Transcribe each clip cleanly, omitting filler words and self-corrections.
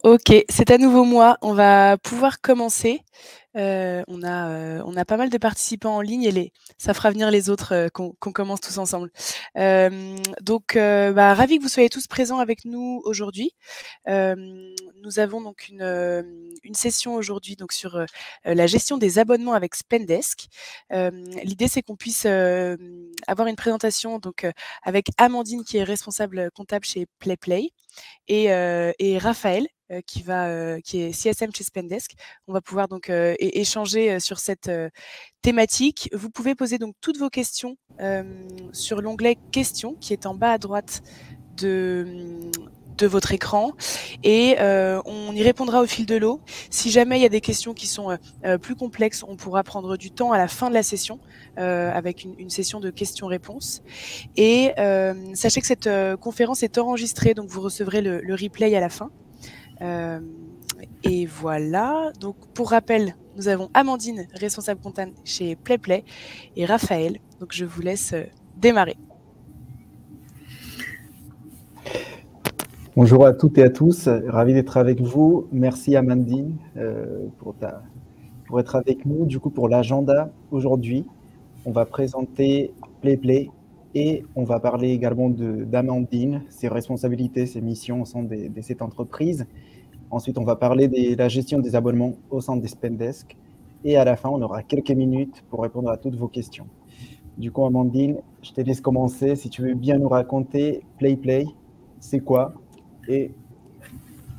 OK, c'est à nouveau moi. On va pouvoir commencer. On a pas mal de participants en ligne et ça fera venir les autres, qu'on commence tous ensemble. Ravi que vous soyez tous présents avec nous aujourd'hui. Nous avons donc une session aujourd'hui donc sur, la gestion des abonnements avec Spendesk. L'idée, c'est qu'on puisse, avoir une présentation donc, avec Amandine qui est responsable comptable chez PlayPlay et Raphaël, qui est CSM chez Spendesk. On va pouvoir donc échanger sur cette thématique. Vous pouvez poser donc toutes vos questions sur l'onglet questions qui est en bas à droite de votre écran et on y répondra au fil de l'eau. Si jamais il y a des questions qui sont plus complexes, on pourra prendre du temps à la fin de la session avec une session de questions-réponses. Et sachez que cette conférence est enregistrée, donc vous recevrez le replay à la fin. Et voilà. Donc, pour rappel, nous avons Amandine, responsable comptable chez PlayPlay, et Raphaël. Donc, je vous laisse démarrer. Bonjour à toutes et à tous, ravi d'être avec vous. Merci Amandine pour être avec nous. Du coup, pour l'agenda, aujourd'hui, on va présenter PlayPlay et on va parler également d'Amandine, ses responsabilités, ses missions au sein de cette entreprise. Ensuite, on va parler de la gestion des abonnements au sein des Spendesk. Et à la fin, on aura quelques minutes pour répondre à toutes vos questions. Du coup, Amandine, je te laisse commencer. Si tu veux bien nous raconter PlayPlay, c'est quoi et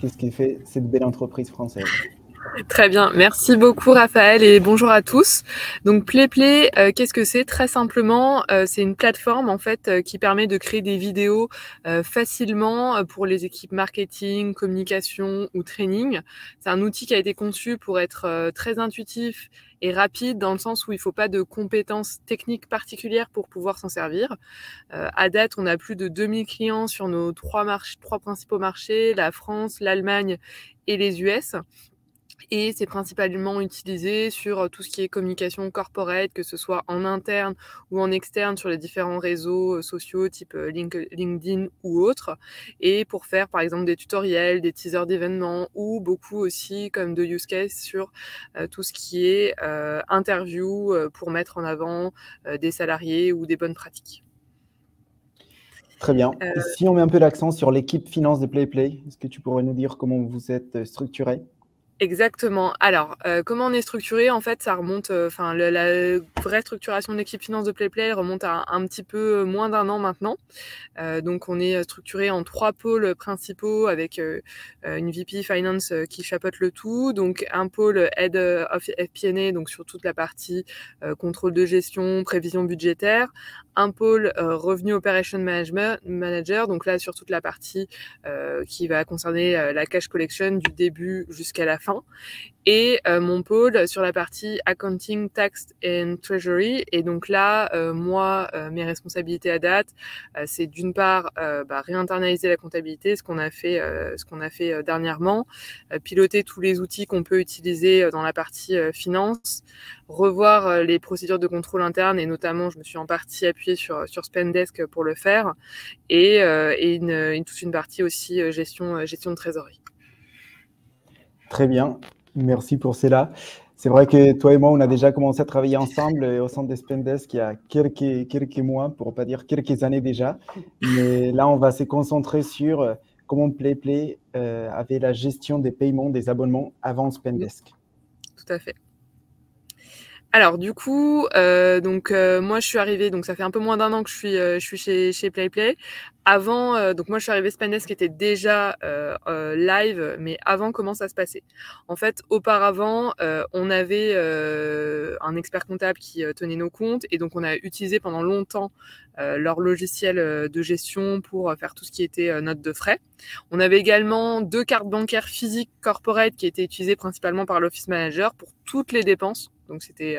qu'est-ce qui fait cette belle entreprise française? Très bien, merci beaucoup Raphaël et bonjour à tous. Donc PlayPlay, qu'est-ce que c'est? Très simplement, c'est une plateforme en fait qui permet de créer des vidéos facilement pour les équipes marketing, communication ou training. C'est un outil qui a été conçu pour être très intuitif et rapide dans le sens où il ne faut pas de compétences techniques particulières pour pouvoir s'en servir. À date, on a plus de 2000 clients sur nos trois principaux marchés, la France, l'Allemagne et les US. Et c'est principalement utilisé sur tout ce qui est communication corporate, que ce soit en interne ou en externe sur les différents réseaux sociaux type LinkedIn ou autres. Et pour faire par exemple des tutoriels, des teasers d'événements ou beaucoup aussi comme de use case sur tout ce qui est interview pour mettre en avant des salariés ou des bonnes pratiques. Très bien. Si on met un peu l'accent sur l'équipe finance de PlayPlay, est-ce que tu pourrais nous dire comment vous êtes structuré? Exactement. Alors, comment on est structuré? En fait, ça remonte, la vraie structuration de l'équipe finance de PlayPlay remonte à un petit peu moins d'1 an maintenant. Donc on est structuré en 3 pôles principaux avec une VP Finance qui chapeaute le tout. Donc un pôle Head of FP&A, donc sur toute la partie contrôle de gestion, prévision budgétaire. Un pôle Revenu Operation Manager, donc là sur toute la partie qui va concerner la cash collection du début jusqu'à la fin. Et mon pôle sur la partie Accounting, Tax and Treasury. Et donc là, mes responsabilités à date, c'est d'une part réinternaliser la comptabilité, ce qu'on a fait dernièrement, piloter tous les outils qu'on peut utiliser dans la partie finance, revoir les procédures de contrôle interne et notamment, je me suis en partie appuyée sur Spendesk pour le faire et toute une partie aussi gestion de trésorerie. Très bien, merci pour cela. C'est vrai que toi et moi, on a déjà commencé à travailler ensemble au sein des Spendesk il y a quelques mois, pour ne pas dire quelques années déjà. Mais là, on va se concentrer sur comment PlayPlay avait la gestion des paiements des abonnements avant Spendesk. Tout à fait. Alors du coup, moi je suis arrivée, donc ça fait un peu moins d'1 an que je suis chez PlayPlay. Avant, donc moi je suis arrivée Spendesk qui était déjà live, mais avant comment ça se passait? En fait, auparavant, on avait un expert comptable qui tenait nos comptes et donc on a utilisé pendant longtemps leur logiciel de gestion pour faire tout ce qui était notes de frais. On avait également 2 cartes bancaires physiques corporate qui étaient utilisées principalement par l'Office Manager pour toutes les dépenses. Donc c'était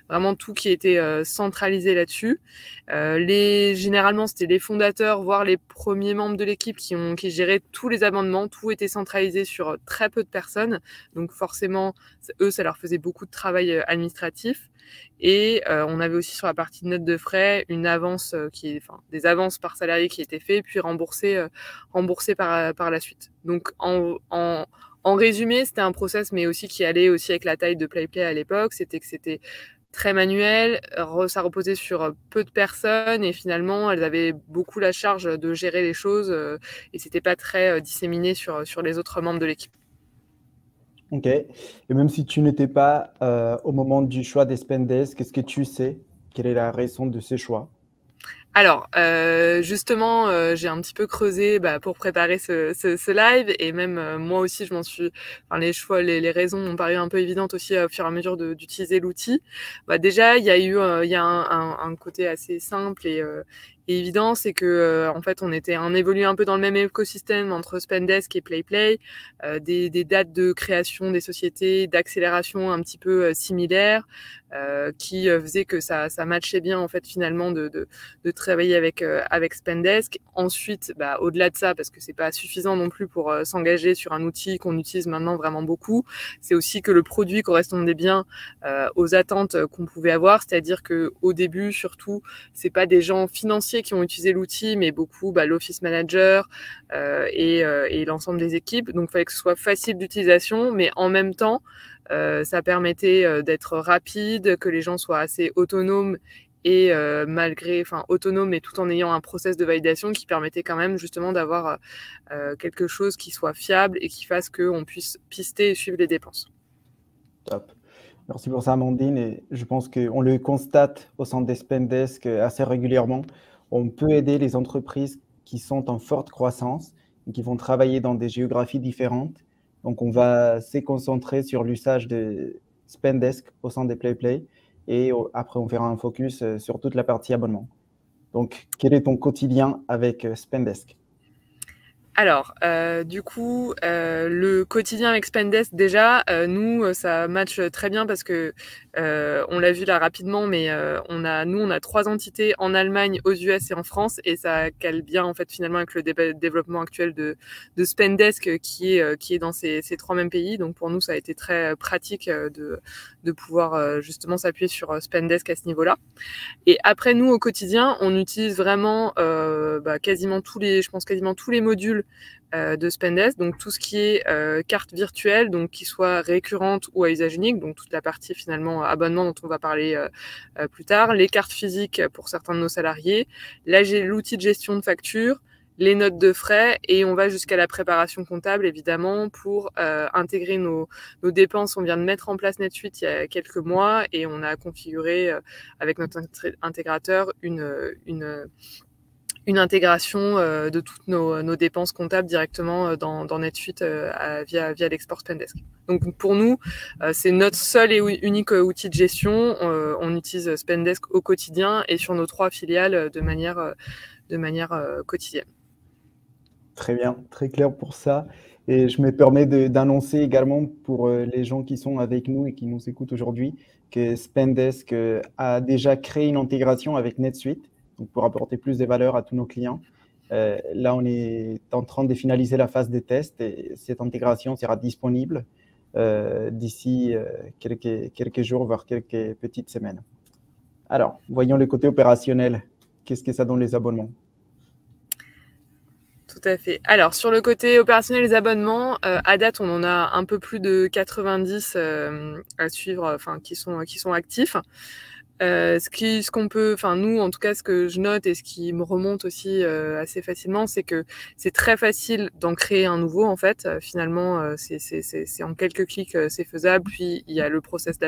vraiment tout qui était centralisé là-dessus. Généralement, c'était les fondateurs, voire les premiers membres de l'équipe qui géraient tous les abonnements. Tout était centralisé sur très peu de personnes. Donc forcément, eux, ça leur faisait beaucoup de travail administratif. Et on avait aussi sur la partie note de frais une avance des avances par salarié qui étaient faites, puis remboursées par la suite. Donc en résumé, c'était un process, mais aussi qui allait aussi avec la taille de PlayPlay à l'époque. C'était très manuel, ça reposait sur peu de personnes et finalement, elles avaient beaucoup la charge de gérer les choses et c'était pas très disséminé sur les autres membres de l'équipe. Ok. Et même si tu n'étais pas au moment du choix des Spendesk, qu'est-ce que tu sais? Quelle est la raison de ce choix? Alors, justement, j'ai un petit peu creusé pour préparer ce live et même moi aussi, les raisons m'ont paru un peu évidentes aussi au fur et à mesure d'utiliser l'outil. Déjà, il y a un côté assez simple et évident, c'est que en fait, on évolue un peu dans le même écosystème entre Spendesk et PlayPlay, des dates de création des sociétés, d'accélération un petit peu similaires, qui faisaient que ça matchait bien en fait finalement de travailler avec Spendesk. Ensuite, au-delà de ça, parce que c'est pas suffisant non plus pour s'engager sur un outil qu'on utilise maintenant vraiment beaucoup, c'est aussi que le produit correspondait bien aux attentes qu'on pouvait avoir, c'est-à-dire que au début surtout, c'est pas des gens financiers qui ont utilisé l'outil, mais beaucoup l'office manager et l'ensemble des équipes. Donc il fallait que ce soit facile d'utilisation, mais en même temps ça permettait d'être rapide, que les gens soient assez autonomes et autonome, mais tout en ayant un process de validation qui permettait quand même justement d'avoir quelque chose qui soit fiable et qui fasse qu'on puisse pister et suivre les dépenses. Top. Merci pour ça, Amandine. Et je pense qu'on le constate au sein des Spendesk assez régulièrement. On peut aider les entreprises qui sont en forte croissance et qui vont travailler dans des géographies différentes. Donc, on va se concentrer sur l'usage de Spendesk au sein des PlayPlay. Et après, on fera un focus sur toute la partie abonnement. Donc, quel est ton quotidien avec Spendesk? Alors, du coup, le quotidien avec Spendesk, déjà, nous, ça match très bien parce que on l'a vu là rapidement, mais on a 3 entités en Allemagne, aux US et en France, et ça cale bien en fait finalement avec le développement actuel de Spendesk qui est dans ces 3 mêmes pays. Donc pour nous, ça a été très pratique de pouvoir justement s'appuyer sur Spendesk à ce niveau-là. Et après, nous, au quotidien, on utilise vraiment quasiment tous les modules de Spendesk, donc tout ce qui est carte virtuelle, donc qui soit récurrente ou à usage unique, donc toute la partie finalement abonnement dont on va parler plus tard, les cartes physiques pour certains de nos salariés, l'outil de gestion de factures, les notes de frais, et on va jusqu'à la préparation comptable évidemment pour intégrer nos dépenses. On vient de mettre en place NetSuite il y a quelques mois et on a configuré avec notre intégrateur une intégration de toutes nos dépenses comptables directement dans NetSuite via l'export Spendesk. Donc pour nous, c'est notre seul et unique outil de gestion. On utilise Spendesk au quotidien et sur nos 3 filiales de manière quotidienne. Très bien, très clair pour ça. Et je me permets d'annoncer également pour les gens qui sont avec nous et qui nous écoutent aujourd'hui que Spendesk a déjà créé une intégration avec NetSuite pour apporter plus de valeur à tous nos clients. Là, on est en train de finaliser la phase des tests et cette intégration sera disponible d'ici quelques jours, voire quelques petites semaines. Alors, voyons le côté opérationnel. Qu'est-ce que ça donne les abonnements? Tout à fait. Alors, sur le côté opérationnel des abonnements, à date, on en a un peu plus de 90 à suivre, qui sont actifs. Nous, en tout cas, ce que je note et ce qui me remonte aussi assez facilement, c'est que c'est très facile d'en créer un nouveau. En fait, finalement, c'est en quelques clics, c'est faisable. Puis il y a le process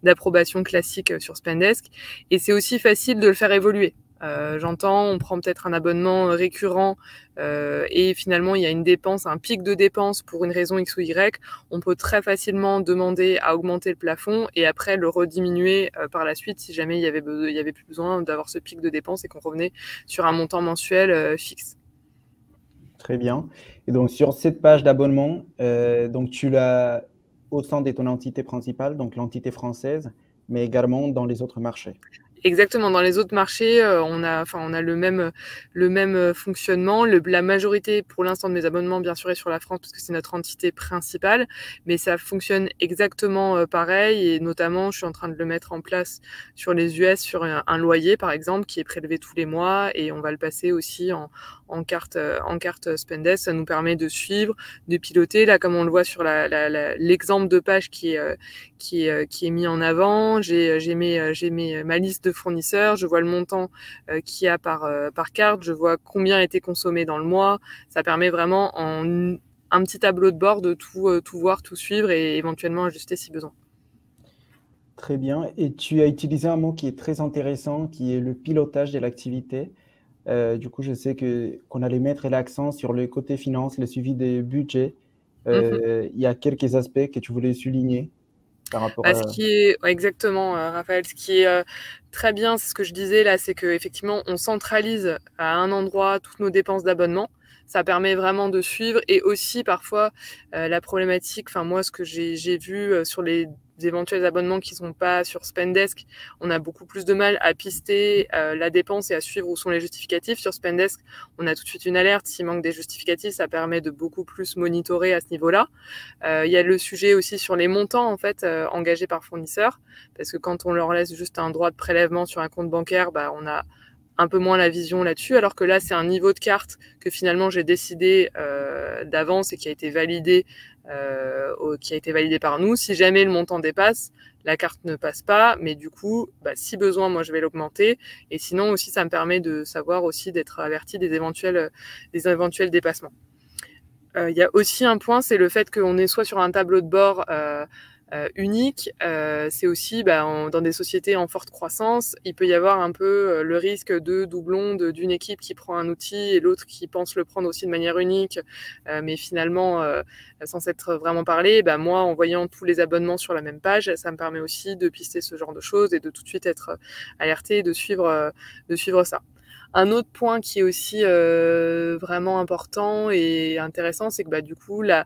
d'approbation classique sur Spendesk, et c'est aussi facile de le faire évoluer. J'entends, on prend peut-être un abonnement récurrent et finalement il y a une dépense, un pic de dépense pour une raison X ou Y. On peut très facilement demander à augmenter le plafond et après le rediminuer par la suite si jamais il y avait plus besoin d'avoir ce pic de dépense et qu'on revenait sur un montant mensuel fixe. Très bien. Et donc sur cette page d'abonnement, donc tu l'as au sein de ton entité principale, donc l'entité française, mais également dans les autres marchés. Exactement. Dans les autres marchés, on a le même fonctionnement. La majorité, pour l'instant, de mes abonnements, bien sûr, est sur la France parce que c'est notre entité principale, mais ça fonctionne exactement pareil. Et notamment, je suis en train de le mettre en place sur les US, sur un loyer, par exemple, qui est prélevé tous les mois, et on va le passer aussi en carte Spendesk. Ça nous permet de suivre, de piloter. Là, comme on le voit sur l'exemple de page qui est mis en avant, j'ai ma liste de fournisseurs, je vois le montant qu'il y a par carte, je vois combien a été consommé dans le mois. Ça permet vraiment en un petit tableau de bord de tout voir, tout suivre et éventuellement ajuster si besoin. Très bien. Et tu as utilisé un mot qui est très intéressant, qui est le pilotage de l'activité. Du coup, je sais qu'on allait mettre l'accent sur le côté finance, le suivi des budgets. Il y a quelques aspects que tu voulais souligner par rapport à… Exactement, Raphaël. Ce qui est très bien, c'est ce que je disais là, c'est qu'effectivement, on centralise à un endroit toutes nos dépenses d'abonnement. Ça permet vraiment de suivre et aussi parfois la problématique, enfin moi ce que j'ai vu sur les éventuels abonnements qui sont pas sur Spendesk, on a beaucoup plus de mal à pister la dépense et à suivre où sont les justificatifs. Sur Spendesk, on a tout de suite une alerte. S'il manque des justificatifs, ça permet de beaucoup plus monitorer à ce niveau-là. Il y a le sujet aussi sur les montants en fait engagés par fournisseur, parce que quand on leur laisse juste un droit de prélèvement sur un compte bancaire, on a un peu moins la vision là-dessus, alors que là, c'est un niveau de carte que finalement j'ai décidé d'avance et qui a été validé par nous. Si jamais le montant dépasse, la carte ne passe pas, mais du coup, si besoin, moi je vais l'augmenter. Et sinon aussi, ça me permet de savoir aussi d'être averti des éventuels dépassements. Il y a aussi un point, c'est le fait qu'on est soit sur un tableau de bord unique. C'est aussi dans des sociétés en forte croissance, il peut y avoir un peu le risque de doublon d'une équipe qui prend un outil et l'autre qui pense le prendre aussi de manière unique, mais finalement sans s'être vraiment parlé. Moi, en voyant tous les abonnements sur la même page, ça me permet aussi de pister ce genre de choses et de tout de suite être alerté et de suivre ça. Un autre point qui est aussi vraiment important et intéressant, c'est que du coup, la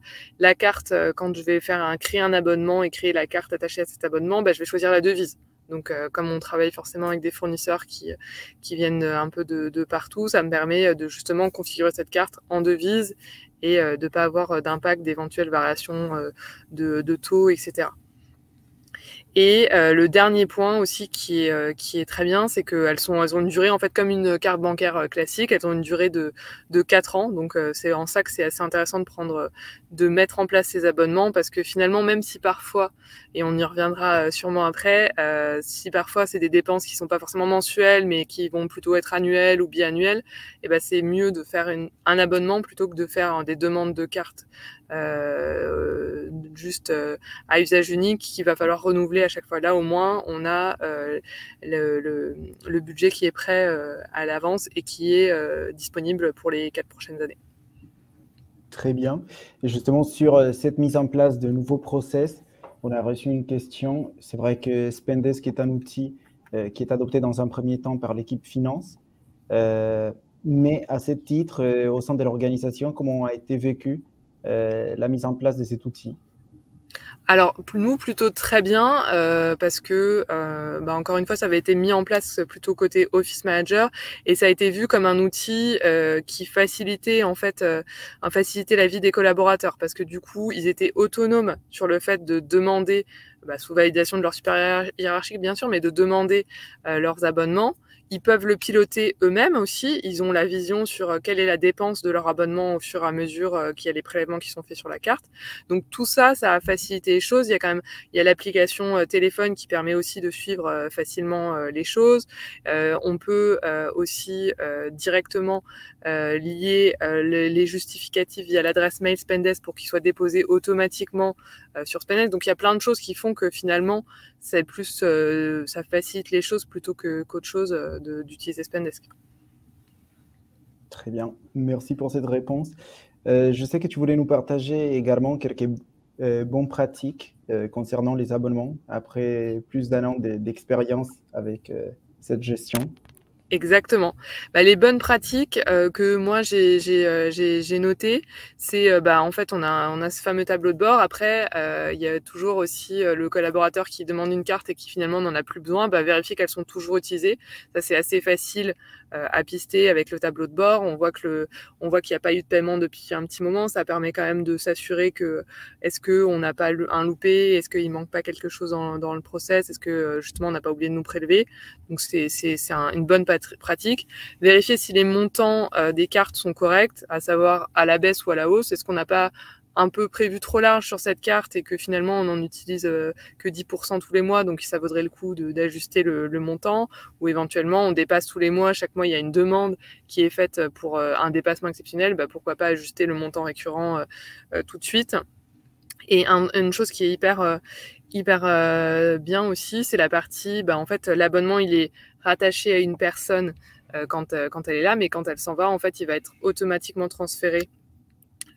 carte, quand je vais créer un abonnement et créer la carte attachée à cet abonnement, je vais choisir la devise. Donc, comme on travaille forcément avec des fournisseurs qui viennent un peu de partout, ça me permet de justement configurer cette carte en devise et de ne pas avoir d'impact d'éventuelles variations de taux, etc. Et le dernier point aussi qui est très bien, c'est qu'elles ont une durée en fait comme une carte bancaire classique. Elles ont une durée de 4 ans. Donc c'est en ça que c'est assez intéressant de mettre en place ces abonnements, parce que finalement, même si parfois, et on y reviendra sûrement après, si parfois c'est des dépenses qui sont pas forcément mensuelles mais qui vont plutôt être annuelles ou biannuelles, c'est mieux de faire un abonnement plutôt que de faire des demandes de cartes juste à usage unique qu'il va falloir renouveler à chaque fois. Là, au moins, on a le budget qui est prêt à l'avance et qui est disponible pour les 4 prochaines années. Très bien. Et justement, sur cette mise en place de nouveaux process, on a reçu une question. C'est vrai que Spendesk est un outil qui est adopté dans un premier temps par l'équipe finance. Mais à ce titre, au sein de l'organisation, comment a été vécue la mise en place de cet outil? Alors, nous, plutôt très bien, parce que, encore une fois, ça avait été mis en place plutôt côté Office Manager et ça a été vu comme un outil qui facilitait en fait, facilitait la vie des collaborateurs, parce que du coup, ils étaient autonomes sur le fait de demander, sous validation de leur supérieur hiérarchique bien sûr, mais de demander leurs abonnements. Ils peuvent le piloter eux-mêmes aussi. Ils ont la vision sur quelle est la dépense de leur abonnement au fur et à mesure qu'il y a les prélèvements qui sont faits sur la carte. Donc tout ça, ça a facilité les choses. Il y a l'application téléphone qui permet aussi de suivre facilement les choses. On peut aussi directement lier les justificatifs via l'adresse mail Spendesk pour qu'ils soient déposés automatiquement sur Spendesk. Donc il y a plein de choses qui font que finalement, c'est plus, ça facilite les choses plutôt qu'autre chose d'utiliser Spendesk. Très bien, merci pour cette réponse. Je sais que tu voulais nous partager également quelques bonnes pratiques concernant les abonnements après plus d'un an d'expérience avec cette gestion. Exactement. Bah, les bonnes pratiques que moi j'ai notées, c'est en fait on a ce fameux tableau de bord. Après, il y a toujours aussi le collaborateur qui demande une carte et qui finalement n'en a plus besoin, vérifier qu'elles sont toujours utilisées. Ça, c'est assez facile à pister avec le tableau de bord. On voit qu'il n'y a pas eu de paiement depuis un petit moment. Ça permet quand même de s'assurer que est-ce qu'on n'a pas un loupé, est-ce qu'il manque pas quelque chose dans le process, est-ce que justement on n'a pas oublié de nous prélever. Donc c'est une bonne pratique. Vérifier si les montants des cartes sont corrects, à savoir à la baisse ou à la hausse. Est-ce qu'on n'a pas un peu prévu trop large sur cette carte et que finalement on n'en utilise que 10% tous les mois, donc ça vaudrait le coup d'ajuster le montant, ou éventuellement on dépasse tous les mois, chaque mois il y a une demande qui est faite pour un dépassement exceptionnel, pourquoi pas ajuster le montant récurrent tout de suite. Et une chose qui est hyper bien aussi, c'est la partie, en fait, l'abonnement, il est rattaché à une personne quand elle est là, mais quand elle s'en va, en fait, il va être automatiquement transféré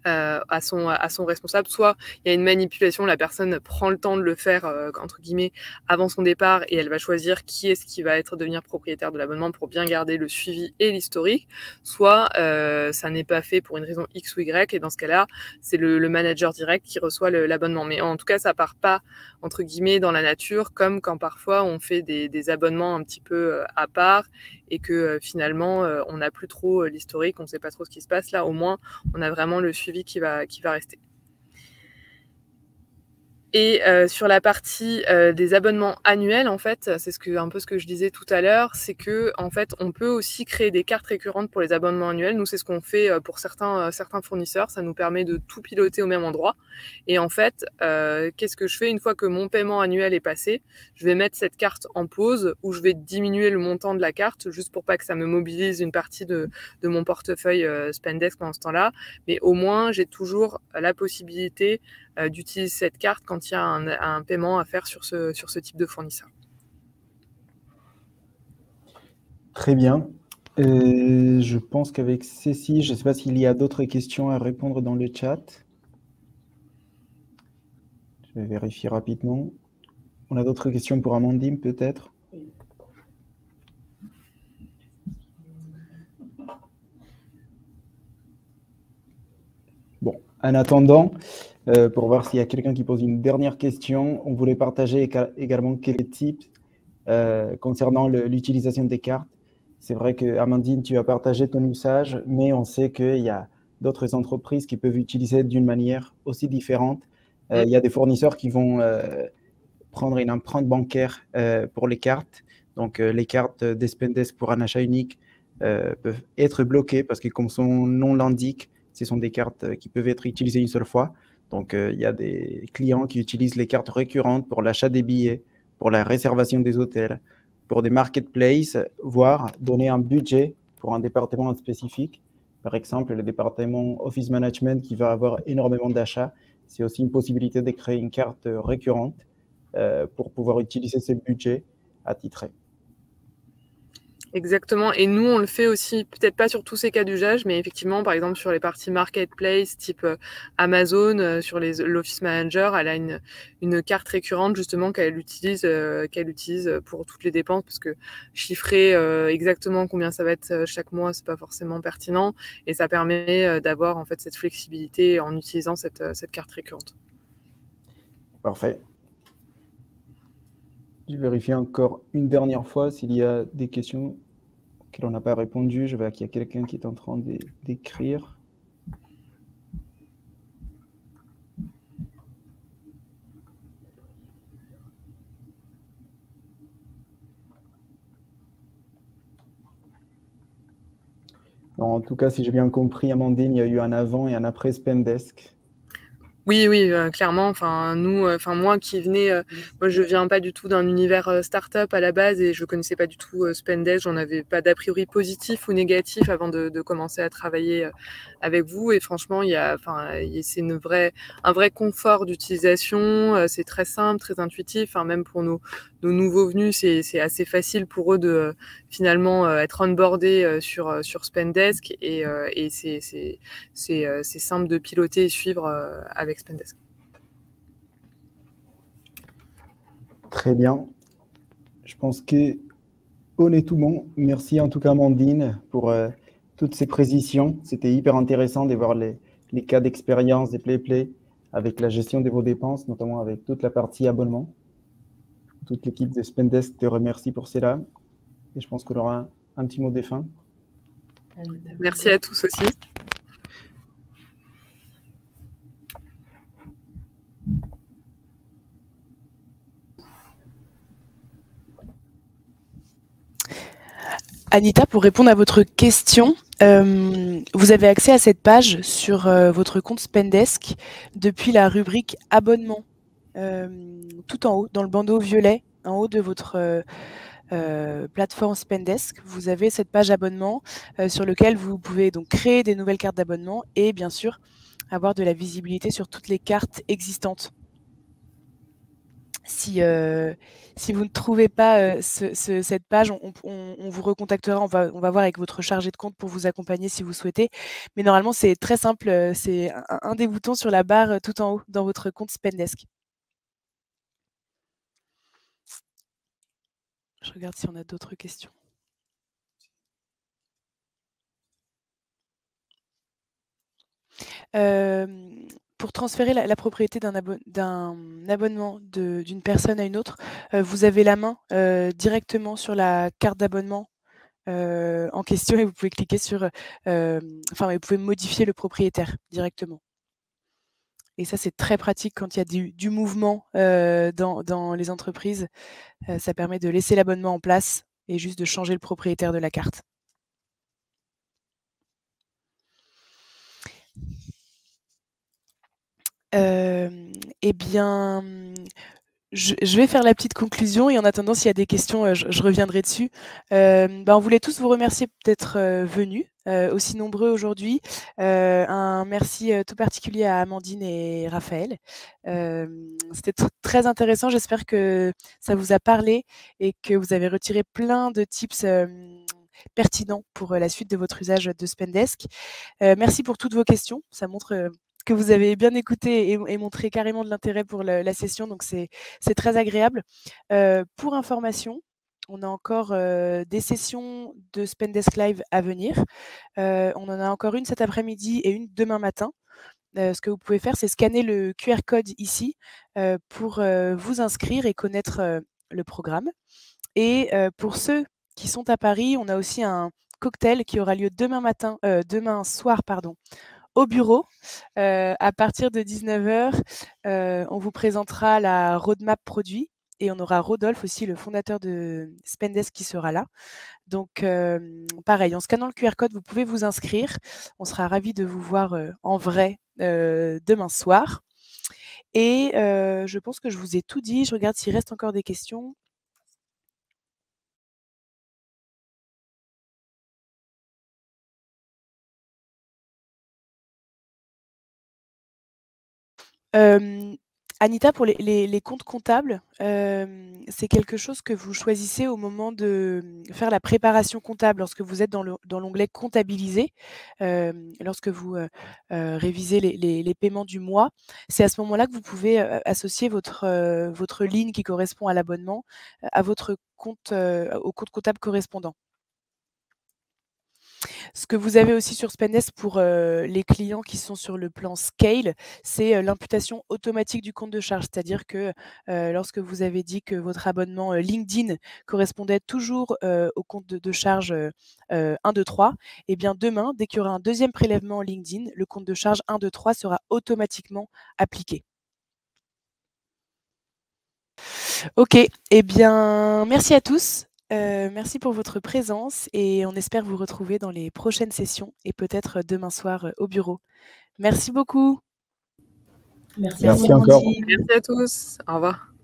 à son responsable. Soit il y a une manipulation, la personne prend le temps de le faire, entre guillemets, avant son départ, et elle va choisir qui est-ce qui va devenir propriétaire de l'abonnement pour bien garder le suivi et l'historique. Soit ça n'est pas fait pour une raison X ou Y, et dans ce cas-là, c'est le manager direct qui reçoit l'abonnement. Mais en tout cas, ça part pas, entre guillemets, dans la nature, comme quand parfois on fait des abonnements un petit peu à part, et que finalement, on n'a plus trop l'historique, on ne sait pas trop ce qui se passe. Là, au moins, on a vraiment le suivi qui va rester. Et sur la partie des abonnements annuels, en fait, c'est un peu ce que je disais tout à l'heure, c'est que en fait, on peut aussi créer des cartes récurrentes pour les abonnements annuels. Nous, c'est ce qu'on fait pour certains fournisseurs. Ça nous permet de tout piloter au même endroit. Et en fait, qu'est-ce que je fais une fois que mon paiement annuel est passé? Je vais mettre cette carte en pause, ou je vais diminuer le montant de la carte, juste pour pas que ça me mobilise une partie de mon portefeuille Spendesk pendant ce temps-là. Mais au moins, j'ai toujours la possibilité d'utiliser cette carte quand il y a un paiement à faire sur ce type de fournisseur. Très bien. Je pense qu'avec Cécile, je ne sais pas s'il y a d'autres questions à répondre dans le chat. Je vais vérifier rapidement. On a d'autres questions pour Amandine, peut-être? Bon, en attendant, pour voir s'il y a quelqu'un qui pose une dernière question, on voulait partager également quelques tips concernant l'utilisation des cartes. C'est vrai que, Amandine, tu as partagé ton usage, mais on sait qu'il y a d'autres entreprises qui peuvent utiliser d'une manière aussi différente. Il y a des fournisseurs qui vont prendre une empreinte bancaire pour les cartes. Donc, les cartes des Spendesk pour un achat unique peuvent être bloquées parce que, comme son nom l'indique, ce sont des cartes qui peuvent être utilisées une seule fois. Donc, il y a des clients qui utilisent les cartes récurrentes pour l'achat des billets, pour la réservation des hôtels, pour des marketplaces, voire donner un budget pour un département spécifique. Par exemple, le département Office Management qui va avoir énormément d'achats, c'est aussi une possibilité de créer une carte récurrente pour pouvoir utiliser ce budget attitré. Exactement. Et nous, on le fait aussi, peut-être pas sur tous ces cas d'usage, mais effectivement, par exemple, sur les parties marketplace, type Amazon, sur l'Office Manager, elle a une carte récurrente, justement, qu'elle utilise pour toutes les dépenses, parce que chiffrer exactement combien ça va être chaque mois, c'est pas forcément pertinent. Et ça permet d'avoir, en fait, cette flexibilité en utilisant cette carte récurrente. Parfait. Je vérifie encore une dernière fois s'il y a des questions auxquelles on n'a pas répondu. Je vois qu'il y a quelqu'un qui est en train d'écrire. En tout cas, si j'ai bien compris, Amandine, il y a eu un avant et un après Spendesk. Oui, clairement. Enfin, nous, moi qui venais, moi je viens pas du tout d'un univers start-up à la base, et je connaissais pas du tout Spendesk. J'en avais pas d'a priori positif ou négatif avant de commencer à travailler avec vous. Et franchement, c'est un vrai confort d'utilisation. C'est très simple, très intuitif. Enfin, même pour nos nouveaux venus, c'est assez facile pour eux de finalement être onboardés sur Spendesk, et c'est simple de piloter et suivre avec Spendesk. Très bien. Je pense que honnêtement, merci en tout cas Amandine pour toutes ces précisions. C'était hyper intéressant de voir les cas d'expérience des PlayPlay avec la gestion de vos dépenses, notamment avec toute la partie abonnement. Toute l'équipe de Spendesk te remercie pour cela. Et je pense qu'on aura un petit mot de fin. Merci à tous aussi. Anita, pour répondre à votre question, vous avez accès à cette page sur votre compte Spendesk depuis la rubrique abonnement, tout en haut, dans le bandeau violet, en haut de votre plateforme Spendesk. Vous avez cette page abonnement sur laquelle vous pouvez donc créer des nouvelles cartes d'abonnement et bien sûr avoir de la visibilité sur toutes les cartes existantes. Si vous ne trouvez pas cette page, on vous recontactera, on va voir avec votre chargé de compte pour vous accompagner si vous souhaitez. Mais normalement, c'est très simple, c'est un des boutons sur la barre tout en haut dans votre compte Spendesk. Je regarde si on a d'autres questions. Pour transférer la propriété d'un abonnement d'une personne à une autre, vous avez la main directement sur la carte d'abonnement en question et vous pouvez cliquer sur, vous pouvez modifier le propriétaire directement. Et ça, c'est très pratique quand il y a du mouvement dans les entreprises. Ça permet de laisser l'abonnement en place et juste de changer le propriétaire de la carte. Eh bien, je vais faire la petite conclusion et en attendant, s'il y a des questions, je reviendrai dessus. On voulait tous vous remercier d'être venus aussi nombreux aujourd'hui. Un merci tout particulier à Amandine et Raphaël. C'était très intéressant. J'espère que ça vous a parlé et que vous avez retiré plein de tips pertinents pour la suite de votre usage de Spendesk. Merci pour toutes vos questions. Ça montre que vous avez bien écouté et montré carrément de l'intérêt pour la session, donc c'est très agréable. Pour information, on a encore des sessions de Spendesk Live à venir. On en a encore une cet après-midi et une demain matin. Ce que vous pouvez faire, c'est scanner le QR code ici pour vous inscrire et connaître le programme. Et pour ceux qui sont à Paris, on a aussi un cocktail qui aura lieu demain soir, au bureau, à partir de 19h. On vous présentera la roadmap produit et on aura Rodolphe aussi, le fondateur de Spendesk, qui sera là. Donc, pareil, en scannant le QR code, vous pouvez vous inscrire. On sera ravis de vous voir en vrai demain soir. Et je pense que je vous ai tout dit. Je regarde s'il reste encore des questions. Anita, pour les comptes comptables, c'est quelque chose que vous choisissez au moment de faire la préparation comptable, lorsque vous êtes dans l'onglet comptabiliser, lorsque vous révisez les paiements du mois. C'est à ce moment-là que vous pouvez associer votre ligne qui correspond à l'abonnement à votre compte, au compte comptable correspondant. Ce que vous avez aussi sur Spendesk pour les clients qui sont sur le plan Scale, c'est l'imputation automatique du compte de charge. C'est-à-dire que lorsque vous avez dit que votre abonnement LinkedIn correspondait toujours au compte de charge 1, 2, 3, et bien demain, dès qu'il y aura un deuxième prélèvement LinkedIn, le compte de charge 1, 2, 3 sera automatiquement appliqué. Ok, eh bien, merci à tous. Merci pour votre présence et on espère vous retrouver dans les prochaines sessions et peut-être demain soir au bureau. Merci beaucoup. Merci encore. Merci à tous. Au revoir.